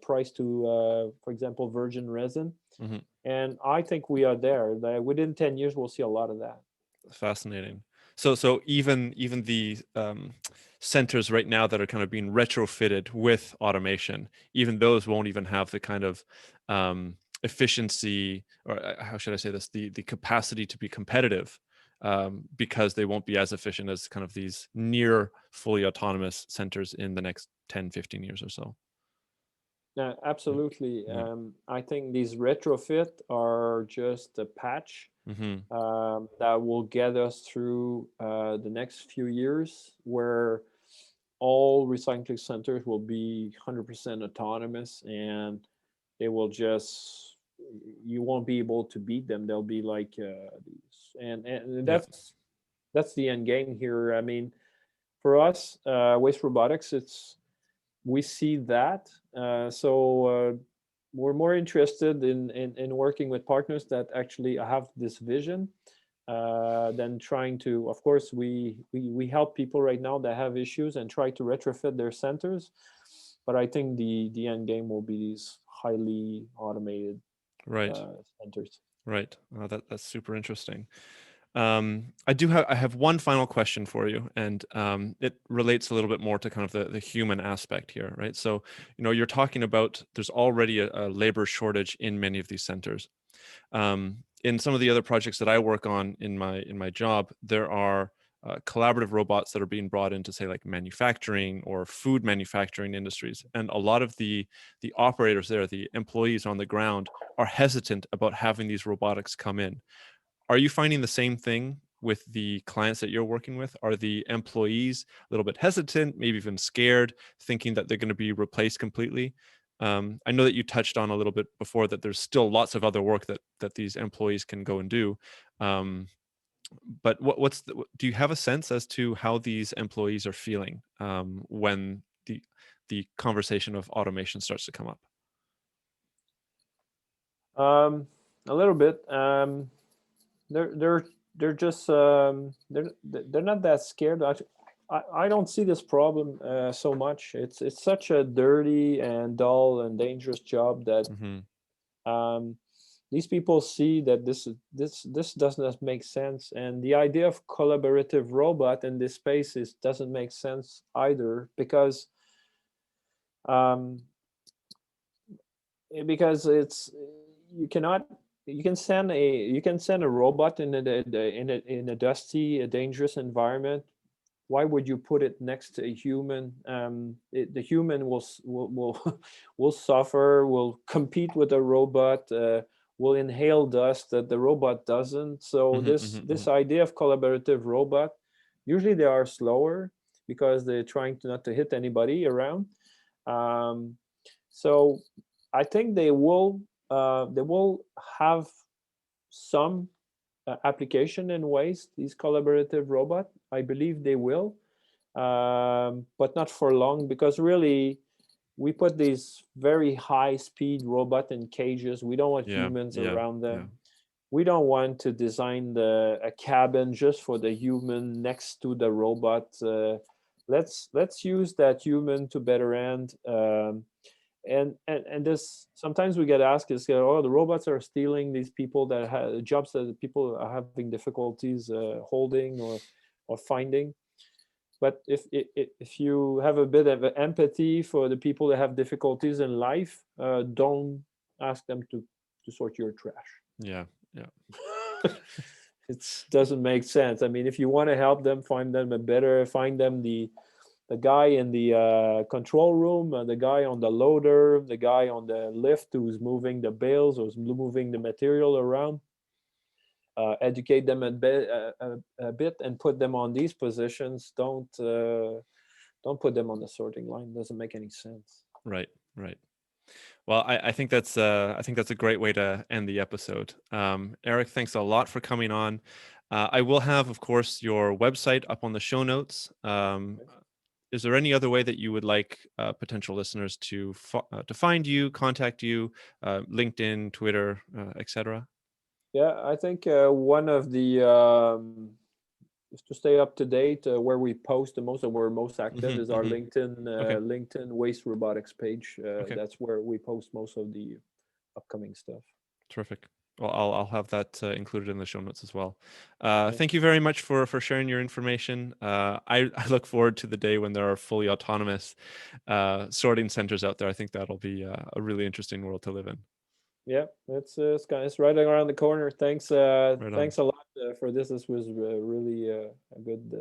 [SPEAKER 3] price to, for example, virgin resin.
[SPEAKER 2] Mm-hmm.
[SPEAKER 3] And I think we are there. Within 10 years, we'll see a lot of that.
[SPEAKER 2] Fascinating. So even the centers right now that are kind of being retrofitted with automation, even those won't even have the kind of efficiency, or how should I say this, the capacity to be competitive, because they won't be as efficient as kind of these near fully autonomous centers in the next 10, 15 years or so. Yeah.
[SPEAKER 3] Absolutely.
[SPEAKER 2] Yeah.
[SPEAKER 3] I think these retrofit are just a patch
[SPEAKER 2] Mm-hmm.
[SPEAKER 3] that will get us through the next few years, where all recycling centers will be 100% autonomous, and they will just, you won't be able to beat them. They'll be like these, and
[SPEAKER 2] Yeah.
[SPEAKER 3] that's the end game here. I mean, for us, Waste Robotics, it's, we see that. So we're more interested in working with partners that actually have this vision, than trying to, of course, we help people right now that have issues and try to retrofit their centers. But I think the end game will be these highly automated
[SPEAKER 2] Right.
[SPEAKER 3] centers.
[SPEAKER 2] Right. That's super interesting. I have one final question for you, and it relates a little bit more to kind of the human aspect here, right? So, you're talking about there's already a labor shortage in many of these centers. In some of the other projects that I work on in my job, there are collaborative robots that are being brought into, say, like manufacturing or food manufacturing industries, and a lot of the operators there, the employees on the ground, are hesitant about having these robotics come in. Are you finding the same thing with the clients that you're working with? Are the employees a little bit hesitant, maybe even scared, thinking that they're going to be replaced completely? I know that you touched on a little bit before that there's still lots of other work that these employees can go and do. But do you have a sense as to how these employees are feeling when the conversation of automation starts to come up?
[SPEAKER 3] A little bit. They're they're they're just they're not that scared. I don't see this problem so much. It's such a dirty and dull and dangerous job that
[SPEAKER 2] Mm-hmm.
[SPEAKER 3] um, these people see that this doesn't make sense, and the idea of collaborative robot in this space doesn't make sense either, um, because it's, you cannot, you can send a robot in a dusty, a dangerous environment. Why would you put it next to a human? The human will will suffer, will compete with a robot, will inhale dust that the robot doesn't. So
[SPEAKER 2] Mm-hmm. Mm-hmm.
[SPEAKER 3] this idea of collaborative robot, usually they are slower because they're trying to not to hit anybody around. Um, so I think they will have some application in waste, these collaborative robot. I believe they will, but not for long, because really we put these very high speed robot in cages. We don't want
[SPEAKER 2] Yeah.
[SPEAKER 3] humans
[SPEAKER 2] Yeah.
[SPEAKER 3] around
[SPEAKER 2] Yeah.
[SPEAKER 3] them. We don't want to design a cabin just for the human next to the robot. Let's use that human to better end. And this, sometimes we get asked is, oh, the robots are stealing these people that have jobs that the people are having difficulties holding or finding. But if you have a bit of empathy for the people that have difficulties in life, don't ask them to sort your trash.
[SPEAKER 2] Yeah. Yeah.
[SPEAKER 3] It doesn't make sense. I mean, if you want to help them, find them find them the guy in the control room, the guy on the loader, the guy on the lift who's moving the bales or moving the material around. educate them a bit and put them on these positions. Don't put them on the sorting line. Doesn't make any sense.
[SPEAKER 2] Right. Well, I think that's a great way to end the episode. Eric, thanks a lot for coming on. I will have, of course, your website up on the show notes. Is there any other way that you would like potential listeners to find you, contact you, LinkedIn, Twitter, etc.?
[SPEAKER 3] Yeah, I think one of the just to stay up to date, where we post the most and we're most active is our LinkedIn LinkedIn Waste Robotics page. That's where we post most of the upcoming stuff.
[SPEAKER 2] Terrific. Well, I'll have that included in the show notes as well. Thank you very much for sharing your information. I look forward to the day when there are fully autonomous sorting centers out there. I think that'll be a really interesting world to live in.
[SPEAKER 3] Yeah, it's right around the corner. Thanks, thanks a lot for this. This was really a good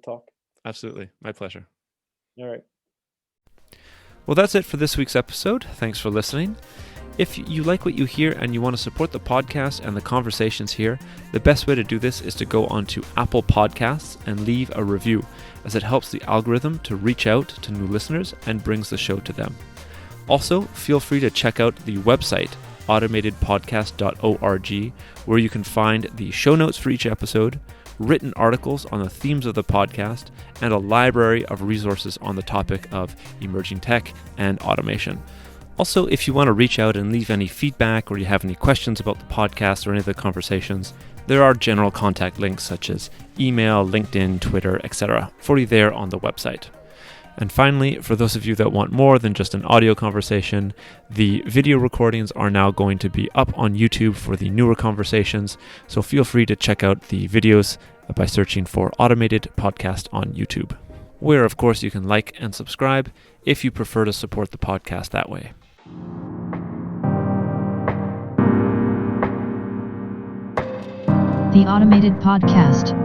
[SPEAKER 3] talk.
[SPEAKER 2] Absolutely, my pleasure.
[SPEAKER 3] All right.
[SPEAKER 2] Well, that's it for this week's episode. Thanks for listening. If you like what you hear and you want to support the podcast and the conversations here, the best way to do this is to go onto Apple Podcasts and leave a review, as it helps the algorithm to reach out to new listeners and brings the show to them. Also, feel free to check out the website, automatedpodcast.org, where you can find the show notes for each episode, written articles on the themes of the podcast, and a library of resources on the topic of emerging tech and automation. Also, if you want to reach out and leave any feedback or you have any questions about the podcast or any of the conversations, there are general contact links such as email, LinkedIn, Twitter, etc. for you there on the website. And finally, for those of you that want more than just an audio conversation, the video recordings are now going to be up on YouTube for the newer conversations, so feel free to check out the videos by searching for Automated Podcast on YouTube, where of course you can like and subscribe if you prefer to support the podcast that way.
[SPEAKER 1] The Automated Podcast.